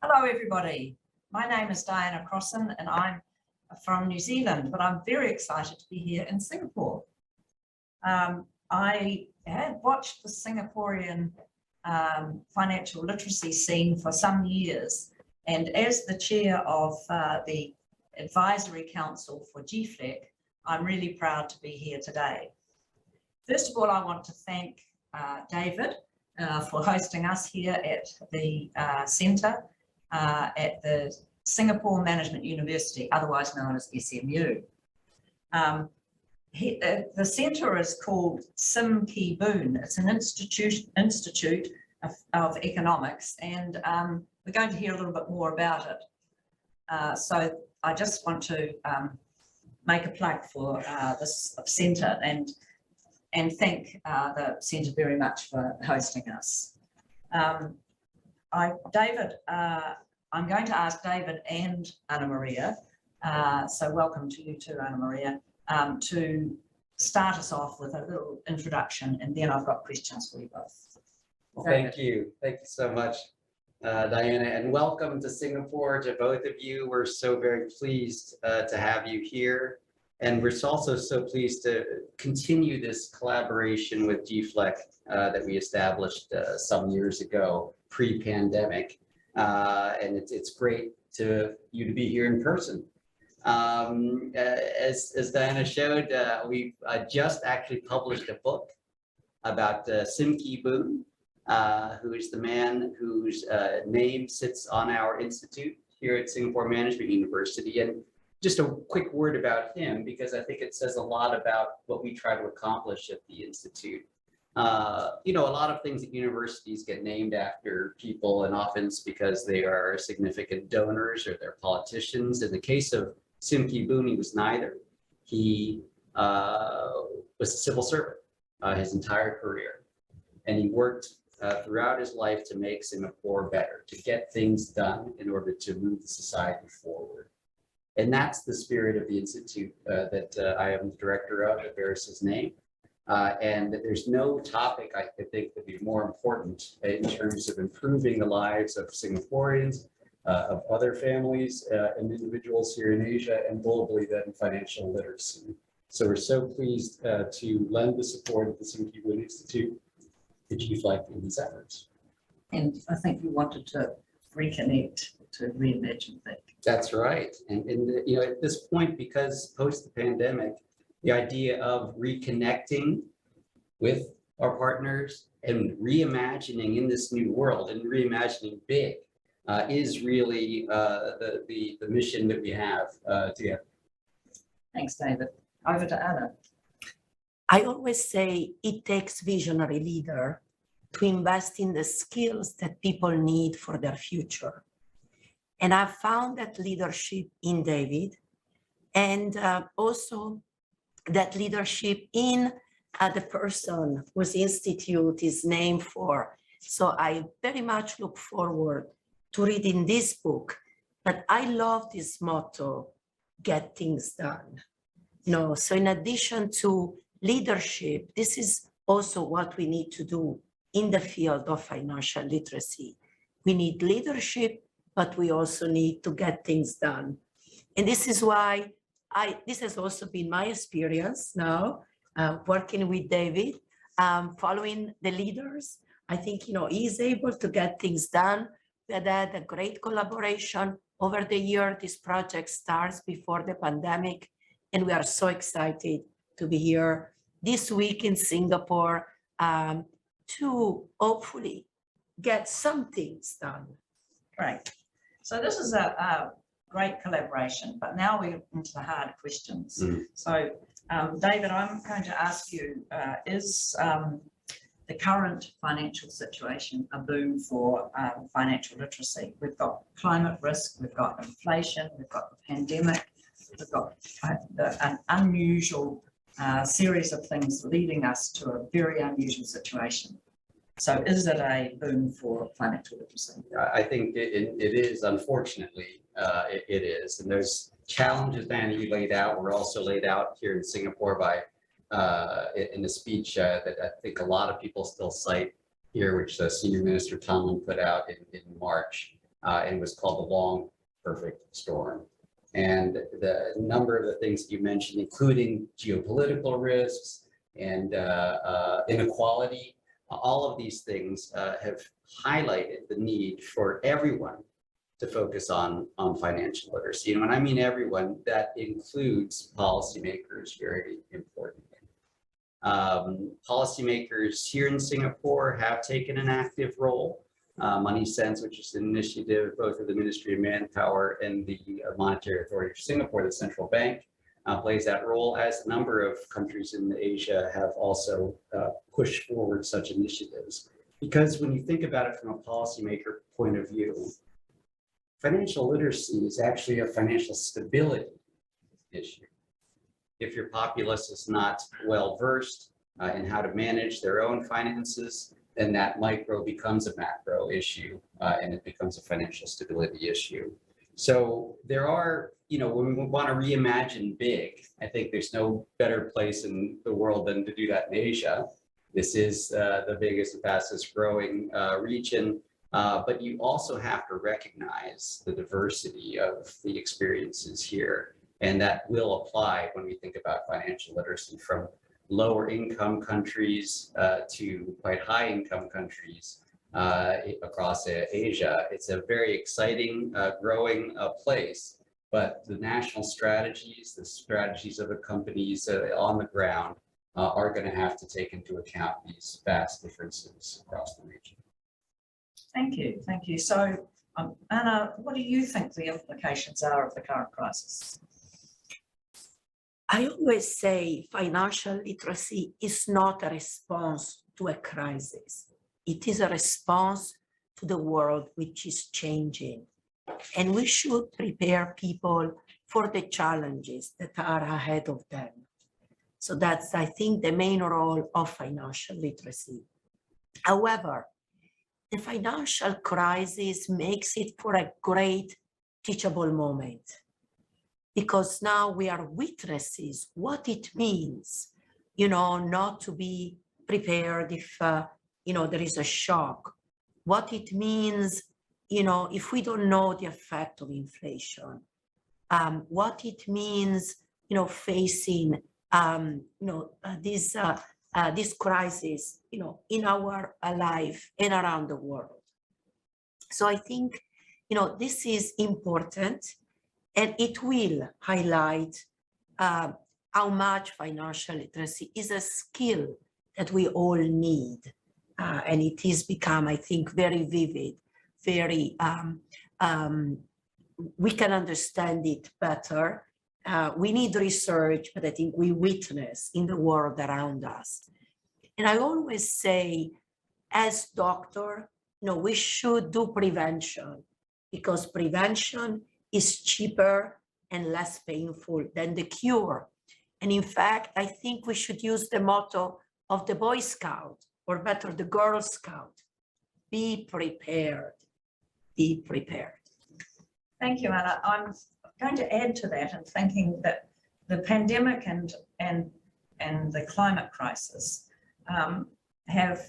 Hello, everybody. My name is Diana Crossan and I'm from New Zealand, but I'm very excited to be here in Singapore. I have watched the Singaporean financial literacy scene for some years, and as the chair of the Advisory Council for GFLEC, I'm really proud to be here today. First of all, I want to thank David for hosting us here at the centre at the Singapore Management University, otherwise known as SMU. The centre is called Boon. It's an institute of economics, and we're going to hear a little bit more about it. So I just want to make a plug for this centre and thank the centre very much for hosting us. I'm going to ask David and Annamaria, so welcome to you too, Annamaria, to start us off with a little introduction, and then I've got questions for you both. Well, thank you so much, Diana, and welcome to Singapore to both of you. We're so very pleased to have you here, and we're also so pleased to continue this collaboration with GFLEC that we established some years ago, pre-pandemic. And it's great to be here in person. As Diana showed, we've just actually published a book about Boon, who is the man whose name sits on our institute here at Singapore Management University. And just a quick word about him, because I think it says a lot about what we try to accomplish at the institute. You know, a lot of things at universities get named after people, and often it's because they are significant donors or they're politicians. In the case of Boon, he was neither. He was a civil servant his entire career, and he worked throughout his life to make Singapore better, to get things done in order to move the society forward. And that's the spirit of the institute that I am the director of. It bears his name. And there's no topic I think would be more important in terms of improving the lives of Singaporeans, of other families and individuals here in Asia and globally than financial literacy. So we're so pleased to lend the support of the Boon Institute to GFLEC in these efforts. And I think you wanted to reconnect to Reimagine FinTech. That's right. And you know, at this point, because post the pandemic, the idea of reconnecting with our partners and reimagining in this new world and reimagining big is really the mission that we have together. Thanks, David. Over to Anna. I always say it takes visionary leader to invest in the skills that people need for their future. And I've found that leadership in David, and also that leadership in the person whose institute is named for. So I very much look forward to reading this book, but I love this motto, get things done. No, so in addition to leadership, this is also what we need to do in the field of financial literacy. We need leadership, but we also need to get things done. And this is why this has also been my experience now, working with David, following the leaders. I think, you know, he's able to get things done. We had a great collaboration over the year. This project starts before the pandemic, and we are so excited to be here this week in Singapore to hopefully get some things done. Great. So this is a great collaboration, but now we're into the hard questions. So David, I'm going to ask you, is the current financial situation a boon for financial literacy? We've got climate risk, we've got inflation, we've got the pandemic, we've got an unusual series of things leading us to a very unusual situation. So is it a boon for financial literacy? I think it is, unfortunately, it is. And there's challenges, Diana, you laid out, were also laid out here in Singapore by in the speech that I think a lot of people still cite here, which Senior Minister Tomlin put out in March. and it was called The Long Perfect Storm. And the number of the things you mentioned, including geopolitical risks and inequality, all of these things have highlighted the need for everyone to focus on financial literacy. And when I mean everyone, that includes policymakers, very importantly. Policymakers here in Singapore have taken an active role. Money Sense, which is an initiative both of the Ministry of Manpower and the Monetary Authority of Singapore, the central bank, plays that role, as a number of countries in Asia have also pushed forward such initiatives. Because when you think about it from a policymaker point of view, financial literacy is actually a financial stability issue. If your populace is not well versed in how to manage their own finances, then that micro becomes a macro issue and it becomes a financial stability issue. So there are, when we want to reimagine big, I think there's no better place in the world than to do that in Asia. This is the biggest and fastest growing region, but you also have to recognize the diversity of the experiences here. And that will apply when we think about financial literacy, from lower income countries to quite high income countries across Asia. It's a very exciting, growing place, but the national strategies, the strategies of the companies on the ground are going to have to take into account these vast differences across the region. Thank you. Thank you. So, Anna, what do you think the implications are of the current crisis? I always say financial literacy is not a response to a crisis. It is a response to the world which is changing. And we should prepare people for the challenges that are ahead of them. So that's, I think, the main role of financial literacy. However, the financial crisis makes it for a great teachable moment, because now we are witnesses what it means, not to be prepared if, there is a shock, what it means, if we don't know the effect of inflation, what it means, facing, this crisis, in our life and around the world. So I think, this is important. And it will highlight how much financial literacy is a skill that we all need. And it has become, I think, very vivid, very, we can understand it better. We need research, but I think we witness in the world around us. And I always say, as doctor, we should do prevention, because prevention is cheaper and less painful than the cure. And in fact, I think we should use the motto of the Boy Scout, or better, the Girl Scout: be prepared, be prepared. Thank you, Anna. I'm going to add to that and thinking that the pandemic and the climate crisis have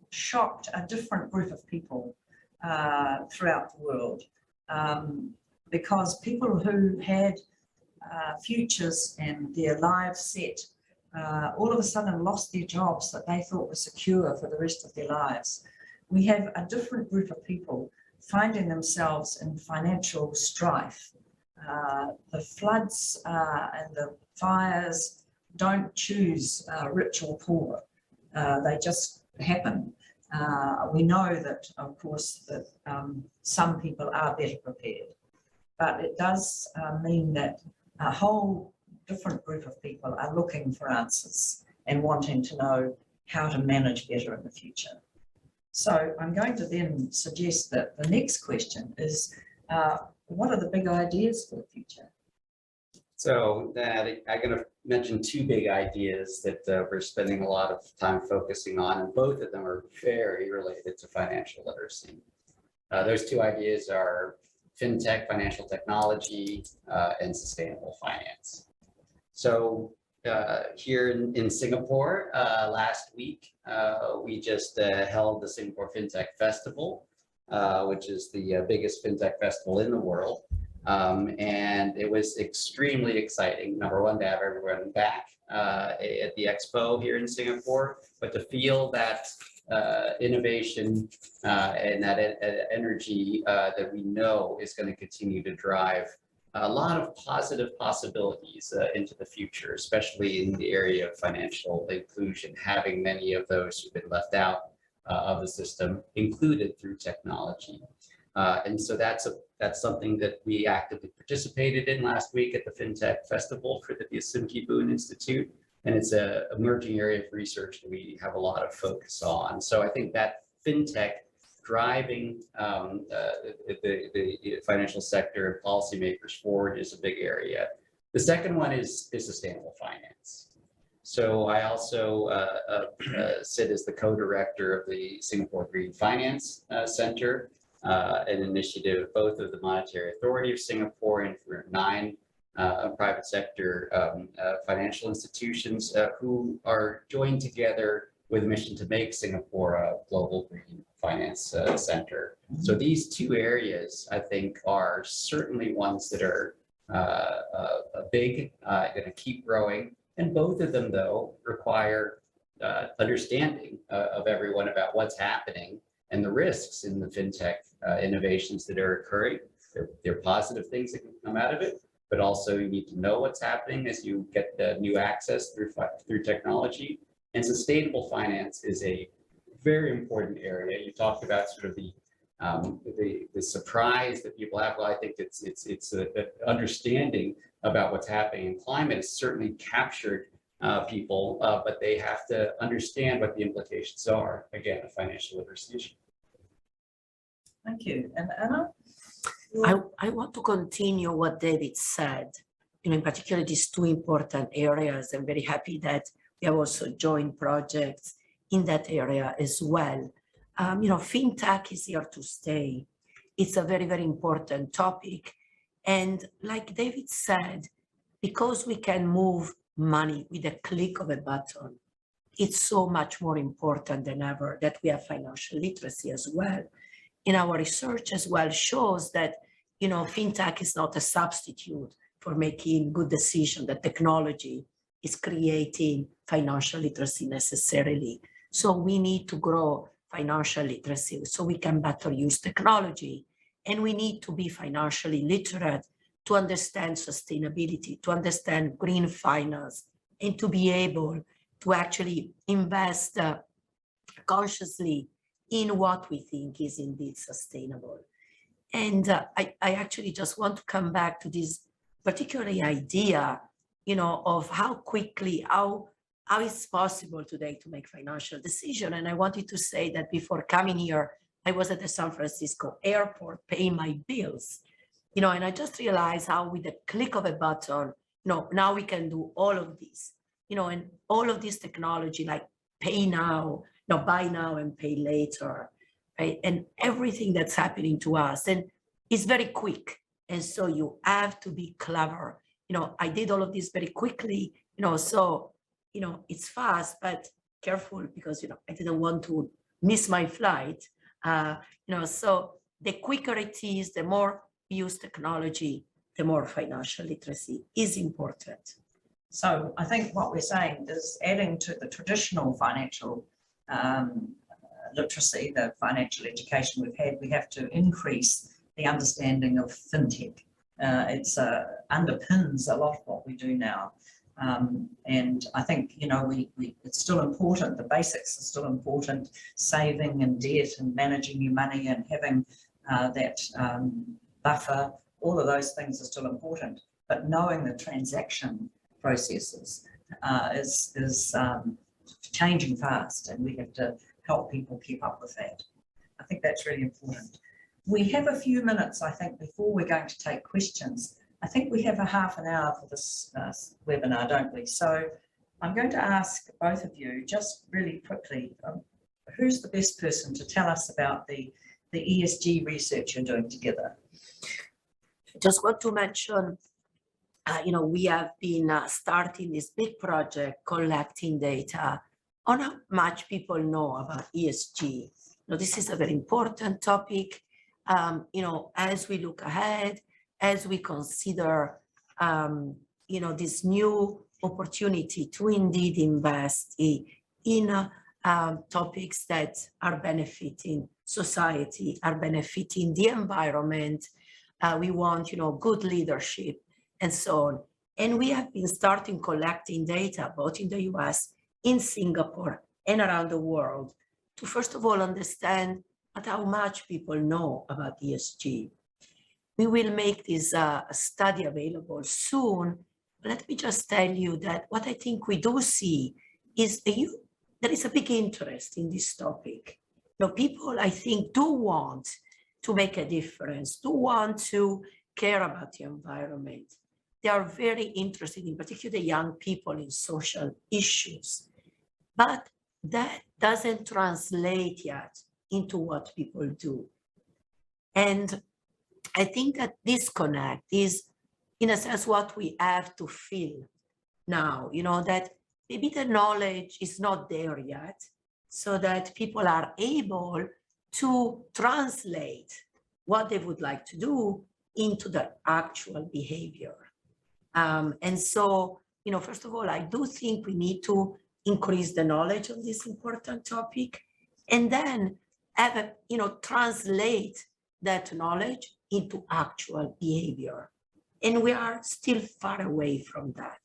shocked a different group of people throughout the world. Because people who had futures and their lives set, all of a sudden lost their jobs that they thought were secure for the rest of their lives. We have a different group of people finding themselves in financial strife. The floods and the fires don't choose rich or poor. They just happen. We know that, of course, that some people are better prepared. But it does mean that a whole different group of people are looking for answers and wanting to know how to manage better in the future. So I'm going to then suggest that the next question is, what are the big ideas for the future? So I'm going to mention two big ideas that we're spending a lot of time focusing on, and both of them are very related to financial literacy. Those two ideas are FinTech, financial technology, and sustainable finance. So here in Singapore, last week, we just held the Singapore FinTech Festival. which is the biggest FinTech festival in the world. And it was extremely exciting, number one, to have everyone back at the expo here in Singapore, but to feel that innovation and that energy that we know is going to continue to drive a lot of positive possibilities into the future, especially in the area of financial inclusion, having many of those who've been left out of the system included through technology. And so that's something that we actively participated in last week at the FinTech Festival for the Simki Boon Institute. And it's an emerging area of research that we have a lot of focus on. So I think that FinTech driving the financial sector and policymakers forward is a big area. The second one is sustainable finance. So I also sit as the co-director of the Singapore Green Finance Center, an initiative both of the Monetary Authority of Singapore and for 9 private sector financial institutions who are joined together with a mission to make Singapore a global green finance center. So these 2 areas, I think, are certainly ones that are big, going to keep growing. And both of them, though, require understanding of everyone about what's happening and the risks in the FinTech innovations that are occurring. There are positive things that can come out of it, but also you need to know what's happening as you get the new access through technology. And sustainable finance is a very important area. You talked about sort of the surprise that people have. Well, I think it's an understanding about what's happening in climate has certainly captured people, but they have to understand what the implications are. Again, a financial literacy issue. Thank you. And Anna? I want to continue what David said, in particular these 2 important areas. I'm very happy that we have also joint projects in that area as well. FinTech is here to stay. It's a very, very important topic. And like David said, because we can move money with a click of a button, it's so much more important than ever that we have financial literacy as well. In our research as well shows that, FinTech is not a substitute for making good decisions. The technology is creating financial literacy necessarily. So we need to grow financial literacy so we can better use technology. And we need to be financially literate to understand sustainability, to understand green finance, and to be able to actually invest consciously in what we think is indeed sustainable. And I actually just want to come back to this particular idea, of how quickly, how it's possible today to make financial decisions. And I wanted to say that before coming here, I was at the San Francisco airport paying my bills, and I just realized how with the click of a button, now we can do all of this, and all of this technology like pay now, buy now and pay later, right? And everything that's happening to us, and it's very quick. And so you have to be clever. I did all of this very quickly, so, it's fast, but careful because, I didn't want to miss my flight. So the quicker it is, the more we use technology, the more financial literacy is important. So I think what we're saying is adding to the traditional financial literacy, the financial education we've had, we have to increase the understanding of FinTech. It's underpins a lot of what we do now. And I think, it's still important. The basics are still important. Saving and debt and managing your money and having that buffer, all of those things are still important. But knowing the transaction processes is changing fast, and we have to help people keep up with that. I think that's really important. We have a few minutes, I think, before we're going to take questions. I think we have a half an hour for this webinar, don't we? So I'm going to ask both of you just really quickly, who's the best person to tell us about the ESG research you're doing together? Just want to mention, we have been starting this big project collecting data on how much people know about ESG. this is a very important topic. As we look ahead, as we consider, this new opportunity to indeed invest in topics that are benefiting society, are benefiting the environment. We want, good leadership and so on. And we have been starting collecting data, both in the US, in Singapore, and around the world, to first of all understand how much people know about ESG. We will make this study available soon. Let me just tell you that what I think we do see is there is a big interest in this topic. People, I think, do want to make a difference, do want to care about the environment. They are very interested, in particular young people, in social issues. But that doesn't translate yet into what people do. And I think that disconnect is, in a sense, what we have to feel now, that maybe the knowledge is not there yet, so that people are able to translate what they would like to do into the actual behavior. And so, first of all, I do think we need to increase the knowledge on this important topic, and then have translate that knowledge into actual behavior. And we are still far away from that.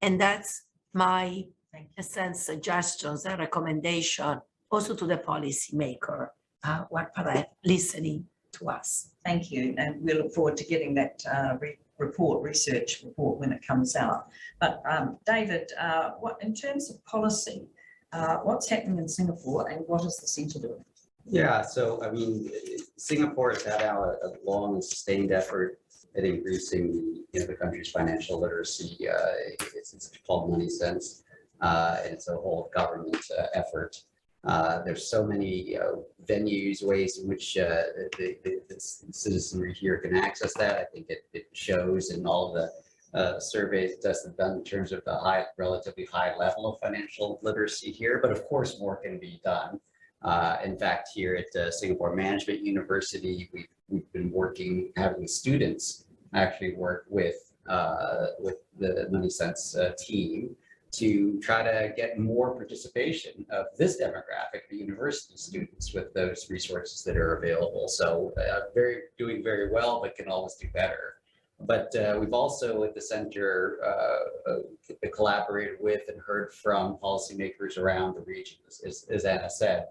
And that's my, in a sense, suggestions and recommendation also to the policymaker who are perhaps listening to us. Thank you. And we look forward to getting that research report when it comes out. But David, what in terms of policy, what's happening in Singapore and what is the centre doing? Yeah, so I mean, Singapore has had out a long and sustained effort at increasing the country's financial literacy. It's called Money Sense, and it's a whole government effort. There's so many venues, ways in which the citizenry here can access that. I think it shows in all of the surveys that's done in terms of the relatively high level of financial literacy here, but of course more can be done. In fact, here at Singapore Management University, we've been having students actually work with the Money Sense team to try to get more participation of this demographic, the university students, with those resources that are available. So doing very well, but can always do better. But we've also at the center collaborated with and heard from policymakers around the region. As Anna said,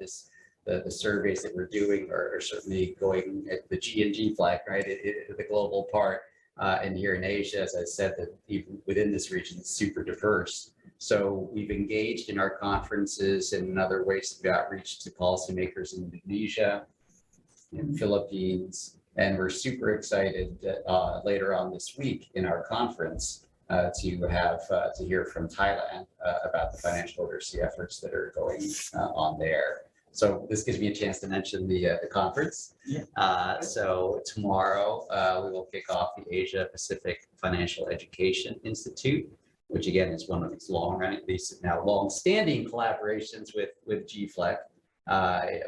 the surveys that we're doing are certainly going at the GFLEC, right, the global part. And here in Asia, as I said, that even within this region, it's super diverse. So we've engaged in our conferences and in other ways of outreach to policymakers in Indonesia, in Philippines, and we're super excited later on this week in our conference to hear from Thailand about the financial literacy efforts that are going on there. So this gives me a chance to mention the conference. Yeah. So tomorrow we will kick off the Asia Pacific Financial Education Institute, which again is one of these long-running, these now long-standing collaborations with GFLEC,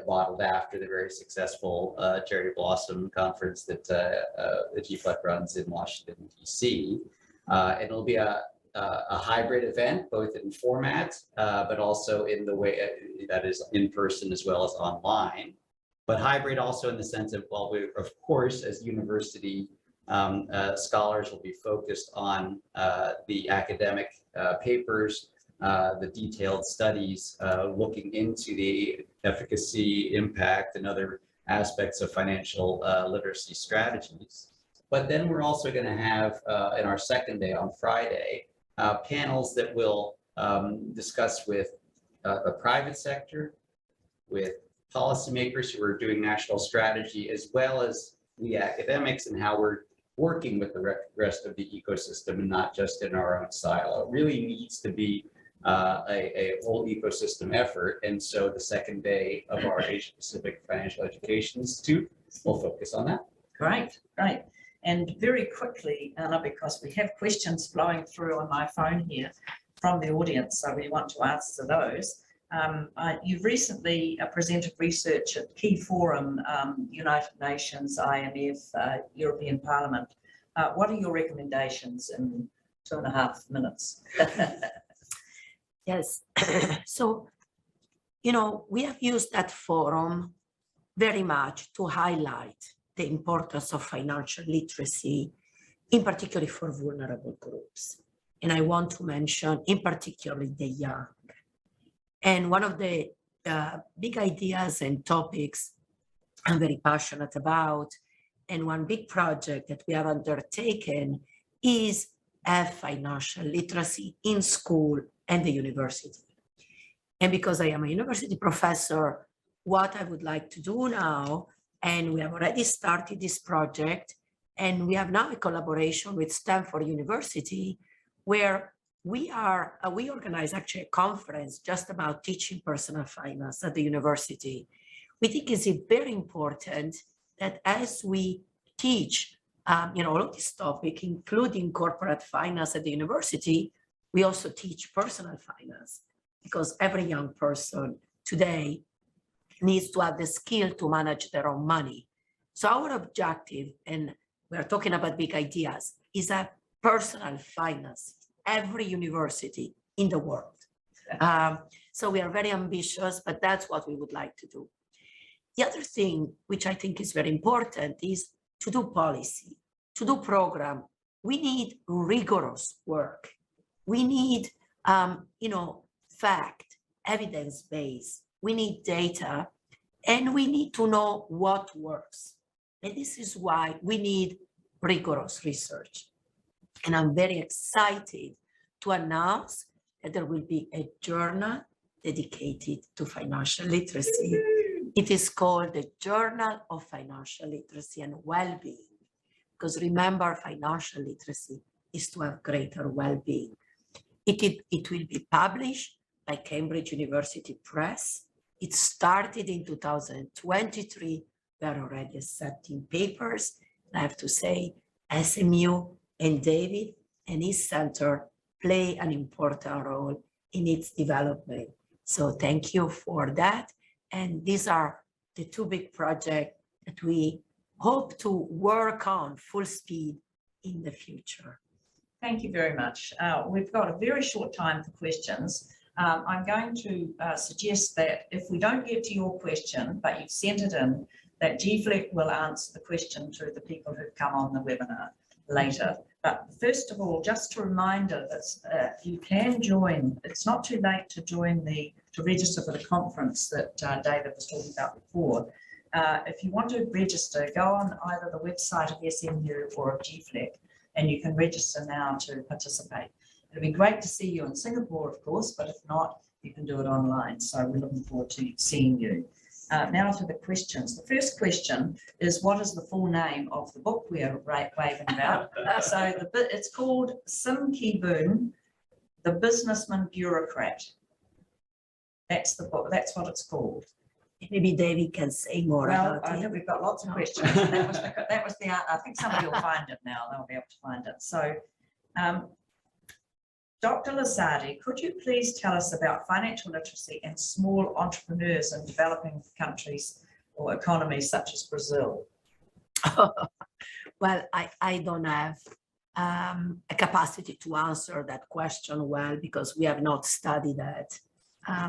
modeled after the very successful Cherry Blossom Conference that GFLEC runs in Washington, D.C. It'll be a hybrid event, both in format, but also in the way that is in person as well as online. But hybrid also in the sense of, well, we, of course, as university scholars will be focused on the academic papers, the detailed studies, looking into the efficacy, impact, and other aspects of financial literacy strategies. But then we're also going to have, in our second day on Friday, panels that will discuss with the private sector, with policymakers who are doing national strategy, as well as the academics, and how we're working with the rest of the ecosystem and not just in our own silo. It really needs to be a whole ecosystem effort. And so the second day of our Asia Pacific Financial Education Institute will focus on that. Great, great. And very quickly, Anna, because we have questions flowing through on my phone here from the audience, so we want to answer those. You've recently presented research at Key Forum, United Nations, IMF, European Parliament. What are your recommendations in 2.5 minutes? Yes. So, we have used that forum very much to highlight the importance of financial literacy, in particular for vulnerable groups. And I want to mention in particular the young. And one of the big ideas and topics I'm very passionate about, and one big project that we have undertaken is financial literacy in school and the university. And because I am a university professor, what I would like to do now, and we have already started this project, and we have now a collaboration with Stanford University, where we organize actually a conference just about teaching personal finance at the university. We think it's very important that as we teach, all of this topic, including corporate finance at the university, we also teach personal finance, because every young person today needs to have the skill to manage their own money. So our objective, and we're talking about big ideas, is that personal finance, every university in the world. So we are very ambitious, but that's what we would like to do. The other thing, which I think is very important, is to do policy, to do program. We need rigorous work. We need, fact, evidence-based. We need data, and we need to know what works. And this is why we need rigorous research. And I'm very excited to announce that there will be a journal dedicated to financial literacy. It is called the Journal of Financial Literacy and Wellbeing, because remember, financial literacy is to have greater well-being. It will be published by Cambridge University Press. It started in 2023. We are already accepting papers. I have to say, SMU and David and his center play an important role in its development. So thank you for that. And these are the two big projects that we hope to work on full speed in the future. Thank you very much. We've got a very short time for questions. I'm going to suggest that if we don't get to your question, but you've sent it in, that GFLEC will answer the question to the people who've come on the webinar later. But first of all, just a reminder that you can join. It's not too late to join to register for the conference that David was talking about before. If you want to register, go on either the website of SMU or of GFLEC, and you can register now to participate. It'll be great to see you in Singapore, of course, but if not, you can do it online. So we're looking forward to seeing you. Now to the questions. The first question is, what is the full name of the book we are raving about? So it's called Boon, The Businessman Bureaucrat. That's the book. That's what it's called. Maybe David can say more about it. I think we've got lots of questions. That was the. I think somebody will find it now. They'll be able to find it. So, Dr. Lusardi, could you please tell us about financial literacy and small entrepreneurs in developing countries or economies such as Brazil? Well, I don't have a capacity to answer that question well, because we have not studied that.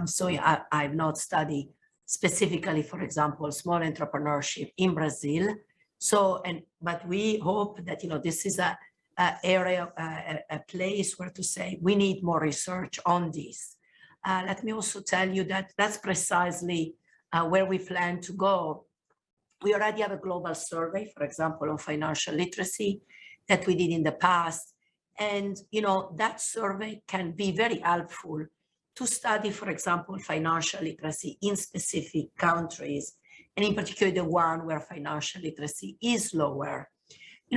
So I've not studied specifically, for example, small entrepreneurship in Brazil. So, but we hope that, this is a place where to say we need more research on this. Let me also tell you that that's precisely where we plan to go. We already have a global survey, for example, on financial literacy that we did in the past. And, that survey can be very helpful to study, for example, financial literacy in specific countries, and in particular the one where financial literacy is lower.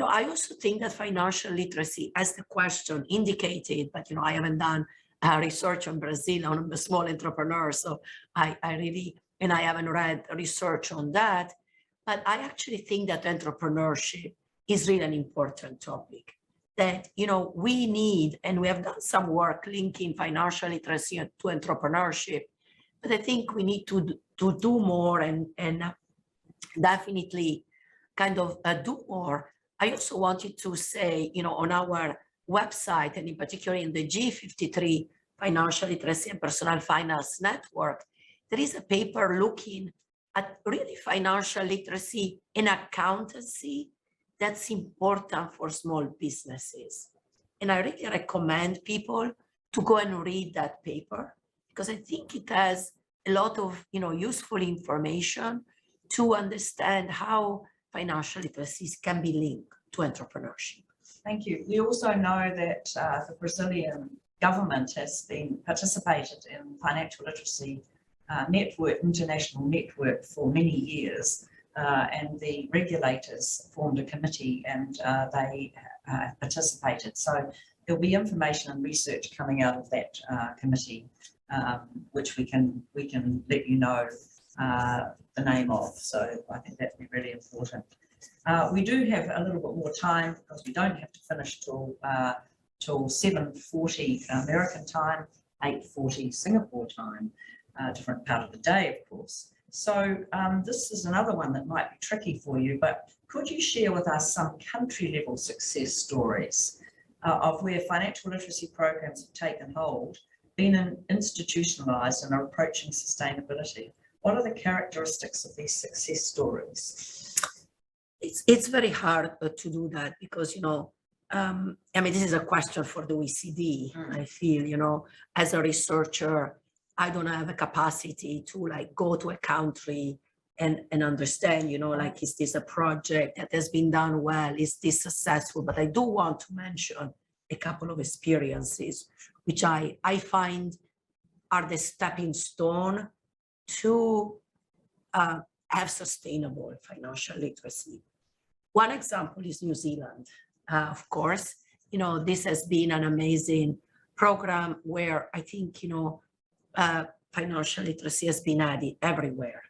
I also think that financial literacy, as the question indicated, but I haven't done research on Brazil on the small entrepreneurs, so I haven't read research on that, but I actually think that entrepreneurship is really an important topic that, we need, and we have done some work linking financial literacy to entrepreneurship, but I think we need to do more and definitely kind of do more. I also wanted to say, on our website, and in particular in the G53 Financial Literacy and Personal Finance Network, there is a paper looking at really financial literacy and accountancy that's important for small businesses. And I really recommend people to go and read that paper, because I think it has a lot of useful information to understand how financial literacy can be linked to entrepreneurship. Thank you. We also know that the Brazilian government has been participated in financial literacy network, international network for many years, and the regulators formed a committee and they participated. So there'll be information and research coming out of that committee, which we can let you know the name of. So I think that'd be really important. We do have a little bit more time because we don't have to finish till 7:40 American time, 8:40 Singapore time, different part of the day, of course. So this is another one that might be tricky for you, but could you share with us some country level success stories of where financial literacy programs have taken hold, been institutionalized and are approaching sustainability? What are the characteristics of these success stories? It's very hard to do that because, this is a question for the OECD. I feel, as a researcher, I don't have a capacity to go to a country and understand, is this a project that has been done well? Is this successful? But I do want to mention a couple of experiences, which I find are the stepping stone to have sustainable financial literacy. One example is New Zealand. Of course, this has been an amazing program where I think, financial literacy has been added everywhere.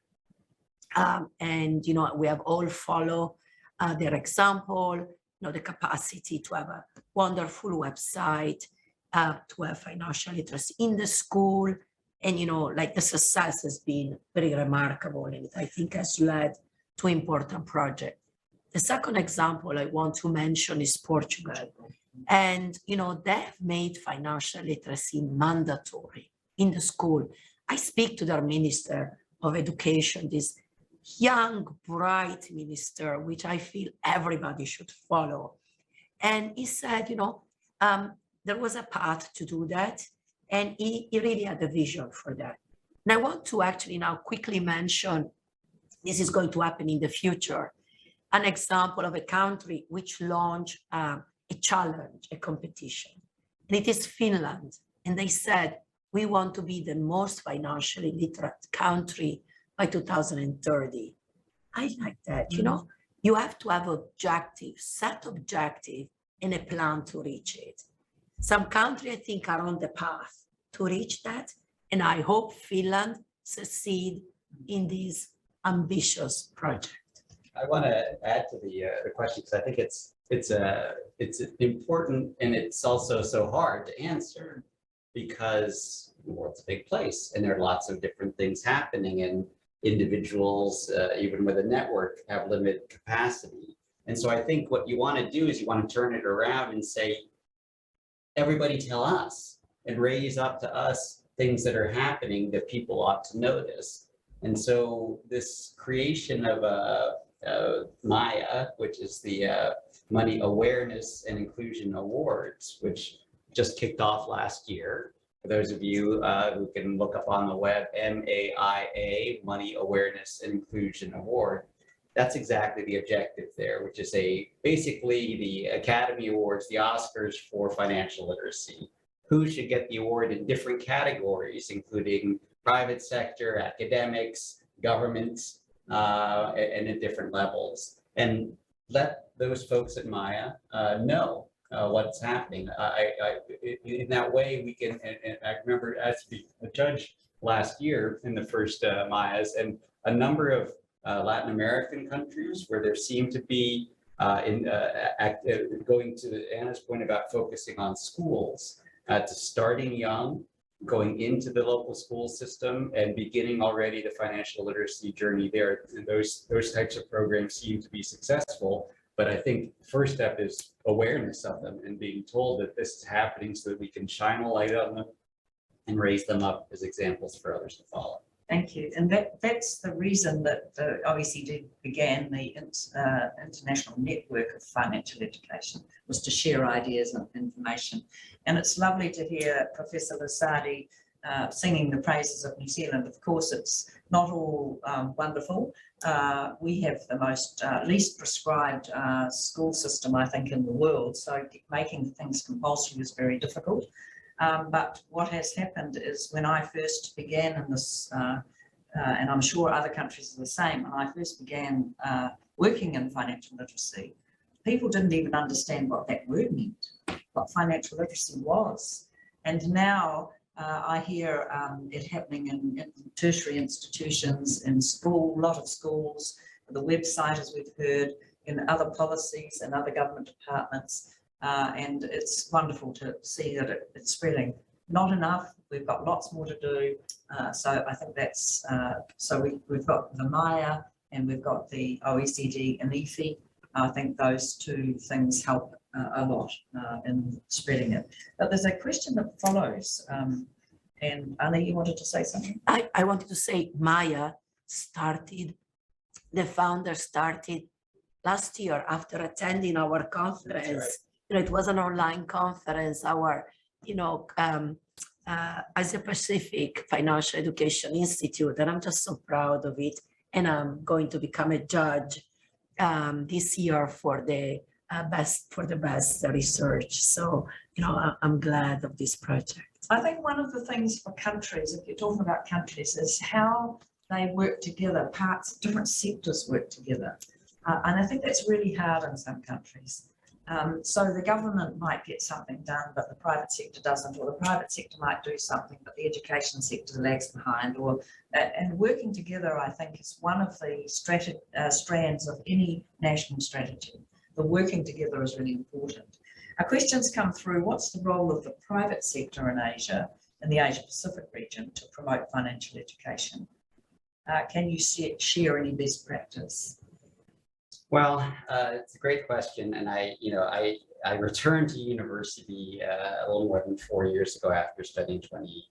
And, we have all followed their example, the capacity to have a wonderful website, to have financial literacy in the school. And, the success has been very remarkable. And I think has led to important projects. The second example I want to mention is Portugal. And, they've made financial literacy mandatory in the school. I speak to their Minister of Education, this young, bright minister, which I feel everybody should follow. And he said, there was a path to do that. And he really had a vision for that. And I want to actually now quickly mention, this is going to happen in the future, an example of a country which launched a challenge, a competition. And it is Finland. And they said, we want to be the most financially literate country by 2030. I like that, you have to have set objective and a plan to reach it. Some countries, I think, are on the path to reach that. And I hope Finland succeed in this ambitious project. I want to add to the question because I think it's important and it's also so hard to answer because the world's a big place and there are lots of different things happening and individuals, even with a network, have limited capacity. And so I think what you want to do is you want to turn it around and say, everybody tell us and raise up to us things that are happening that people ought to notice. And so this creation of Maya, which is the Money Awareness and Inclusion Awards, which just kicked off last year. For those of you who can look up on the web, MAIA, Money Awareness and Inclusion Award. That's exactly the objective there, which is basically the Academy Awards, the Oscars for financial literacy. Who should get the award in different categories, including private sector, academics, governments, and at different levels. And let those folks at Maya know what's happening. In that way, we can, and I remember as a judge last year in the first Mayas, and a number of Latin American countries where there seemed to be, going to Anna's point about focusing on schools, to starting young going into the local school system and beginning already the financial literacy journey there. And those types of programs seem to be successful. But I think the first step is awareness of them and being told that this is happening so that we can shine a light on them and raise them up as examples for others to follow. Thank you. And that's the reason that the OECD began the International Network of Financial Education, was to share ideas and information. And it's lovely to hear Professor Lusardi singing the praises of New Zealand. Of course, it's not all wonderful. We have the most least prescribed school system, I think, in the world. So making things compulsory is very difficult. But what has happened is when I first began in this, and I'm sure other countries are the same, when I first began working in financial literacy, people didn't even understand what that word meant, what financial literacy was. And now I hear it happening in tertiary institutions, in school, a lot of schools, the website, as we've heard, in other policies and other government departments. And it's wonderful to see that it's spreading. Not enough, we've got lots more to do. So I think that's, so we've got the Maya and we've got the OECD and EFI. I think those two things help a lot in spreading it. But there's a question that follows. And Anna, you wanted to say something? I wanted to say Maya started, the founder started last year after attending our conference. Right. You know, it was an online conference, our, Asia Pacific Financial Education Institute, and I'm just so proud of it. And I'm going to become a judge this year for the best research. So, I'm glad of this project. I think one of the things for countries, if you're talking about countries, is how they work together, different sectors work together. And I think that's really hard in some countries. So the government might get something done, but the private sector doesn't, or the private sector might do something, but the education sector lags behind. And working together, I think, is one of the strands of any national strategy. The working together is really important. Our questions come through: what's the role of the private sector in Asia, in the Asia Pacific region, to promote financial education? Can you share any best practice? Well, it's a great question, and I returned to university a little more than 4 years ago after studying 20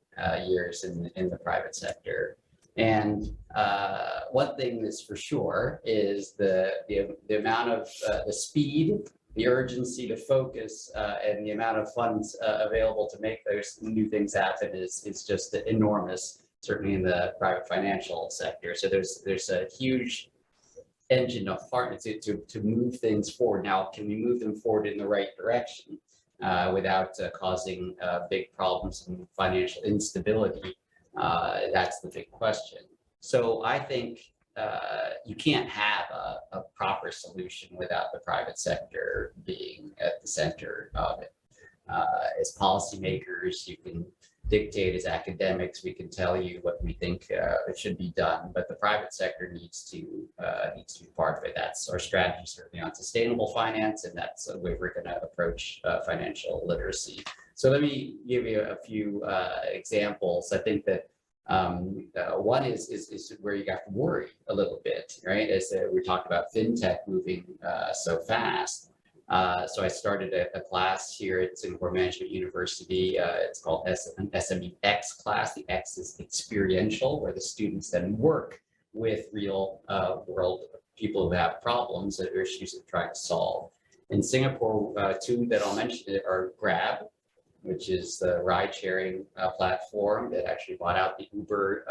years in the private sector. And one thing is for sure is the amount of the speed, the urgency to focus, and the amount of funds available to make those new things happen is just enormous, certainly in the private financial sector. So there's a huge engine of partners to move things forward. Now, can we move them forward in the right direction without causing big problems and financial instability? That's the big question. So I think you can't have a proper solution without the private sector being at the center of it. As policymakers, you can dictate, as academics, we can tell you what we think it should be done, but the private sector needs to be part of it. That's our strategy, certainly on sustainable finance, and that's the way we're going to approach financial literacy. So let me give you a few examples. I think that one is where you have to worry a little bit, right? As we talked about FinTech moving so fast. So I started a class here at Singapore Management University. It's called an SMEX class. The X is experiential, where the students then work with real world people who have problems or issues that they're trying to solve. In Singapore, two that I'll mention are Grab, which is the ride-sharing platform that actually bought out the Uber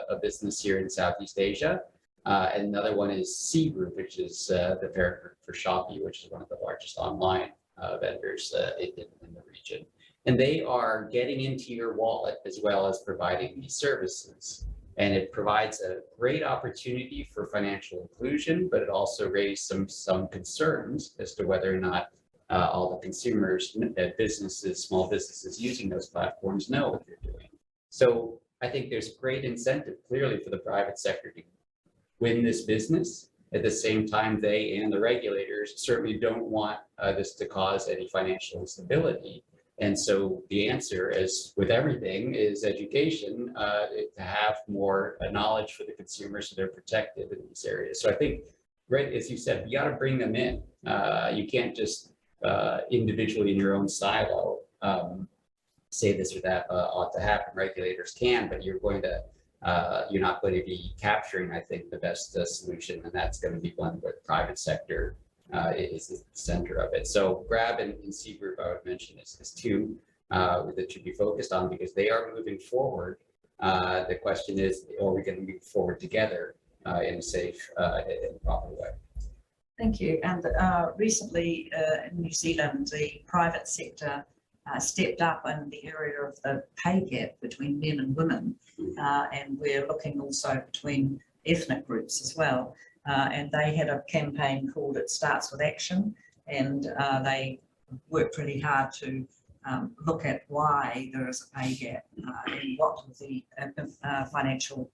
a business here in Southeast Asia. And another one is C Group, which is the parent group for Shopee, which is one of the largest online vendors in the region. And they are getting into your wallet as well as providing these services. And it provides a great opportunity for financial inclusion, but it also raised some concerns as to whether or not all the consumers, businesses, small businesses using those platforms know what they're doing. So I think there's great incentive clearly for the private sector to win this business. At the same time, they and the regulators certainly don't want this to cause any financial instability. And so the answer, as with everything, is education, to have more knowledge for the consumers so they're protected in these areas. So I think, right, as you said, you got to bring them in. You can't just individually in your own silo say this or that ought to happen. Regulators can, but you're not going to be capturing, I think, the best solution, and that's going to be one where the private sector is the center of it. So Grab and C Group, I would mention, is two that should be focused on because they are moving forward. The question is, are we going to move forward together in a safe and proper way? Thank you. And recently in New Zealand, the private sector stepped up in the area of the pay gap between men and women. And we're looking also between ethnic groups as well. And they had a campaign called It Starts With Action, and they worked really hard to look at why there is a pay gap and what are the financial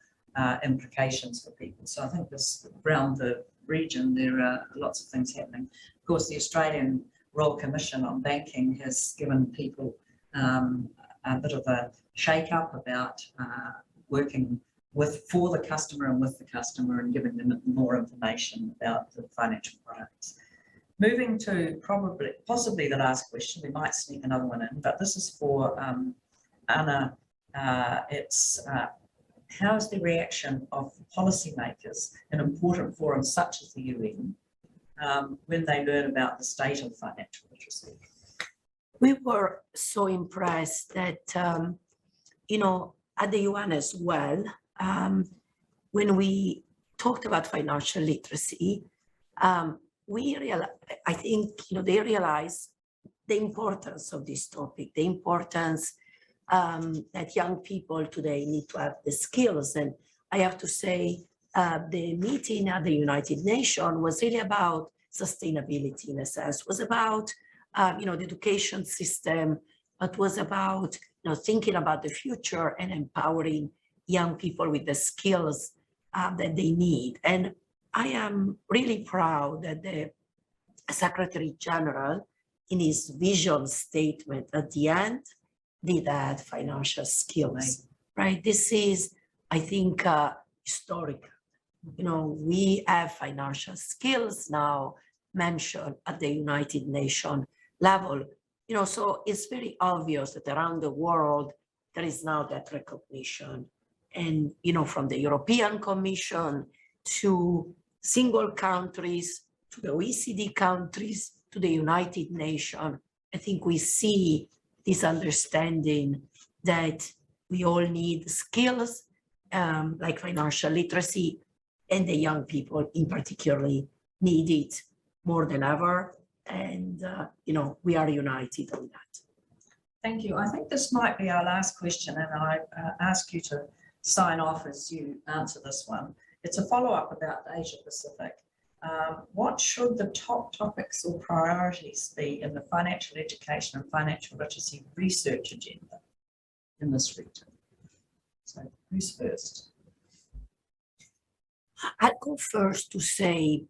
implications for people. So I think this around the region, there are lots of things happening. Of course, the Australian Royal Commission on Banking has given people a bit of a shake-up about working for the customer and with the customer and giving them more information about the financial products. Moving to possibly the last question, we might sneak another one in, but this is for Anna. It's how's the reaction of policymakers in important forums such as the UN when they learn about the state of financial literacy? We were so impressed that, at the UN as well, when we talked about financial literacy, I think, they realize the importance of this topic, the importance that young people today need to have the skills. And I have to say, the meeting at the United Nations was really about sustainability in a sense, was about, the education system, but was about, thinking about the future and empowering young people with the skills that they need. And I am really proud that the Secretary General, in his vision statement at the end, did add financial skills, right? This is, I think, historic. We have financial skills now mentioned at the United Nations level. So it's very obvious that around the world, there is now that recognition. And, from the European Commission to single countries, to the OECD countries, to the United Nations, I think we see this understanding that we all need skills like financial literacy, and the young people in particularly need it more than ever. And, we are united on that. Thank you. I think this might be our last question, and I ask you to sign off as you answer this one. It's a follow-up about Asia Pacific. What should the top topics or priorities be in the financial education and financial literacy research agenda in this region? So who's first? I'll go first to say,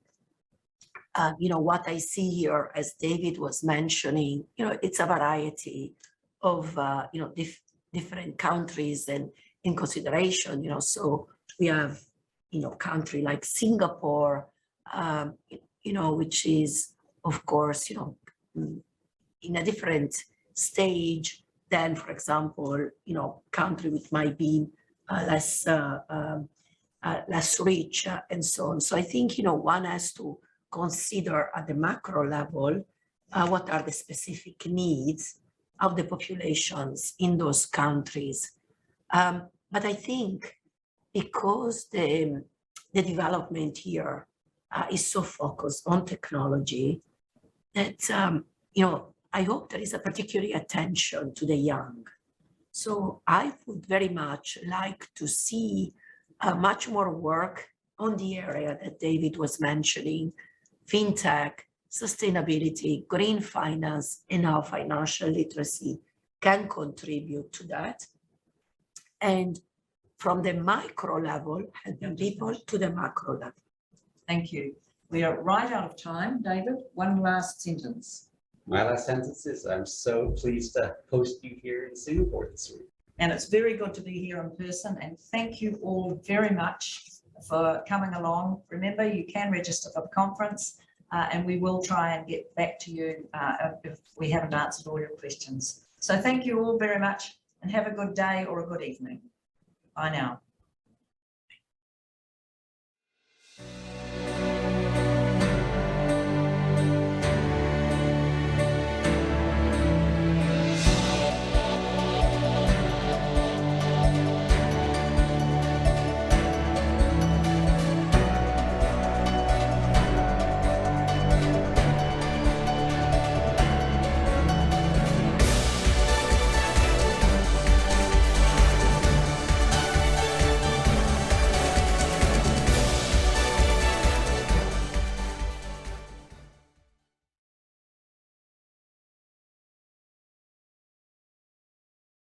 what I see here, as David was mentioning, it's a variety of, different countries and in consideration, so we have, country like Singapore, which is, of course, in a different stage than, for example, country which might be less rich and so on. So I think, one has to consider at the macro level what are the specific needs of the populations in those countries. But I think because the development here is so focused on technology that, I hope there is a particular attention to the young. So I would very much like to see much more work on the area that David was mentioning, FinTech, sustainability, green finance, and how financial literacy can contribute to that. And from the micro level, helping people to the macro level. Thank you. We are right out of time. David, one last sentence. My last sentence is I'm so pleased to host you here in Singapore this week. And it's very good to be here in person, and thank you all very much for coming along. Remember, you can register for the conference, and we will try and get back to you if we haven't answered all your questions. So thank you all very much, and have a good day or a good evening. Bye now.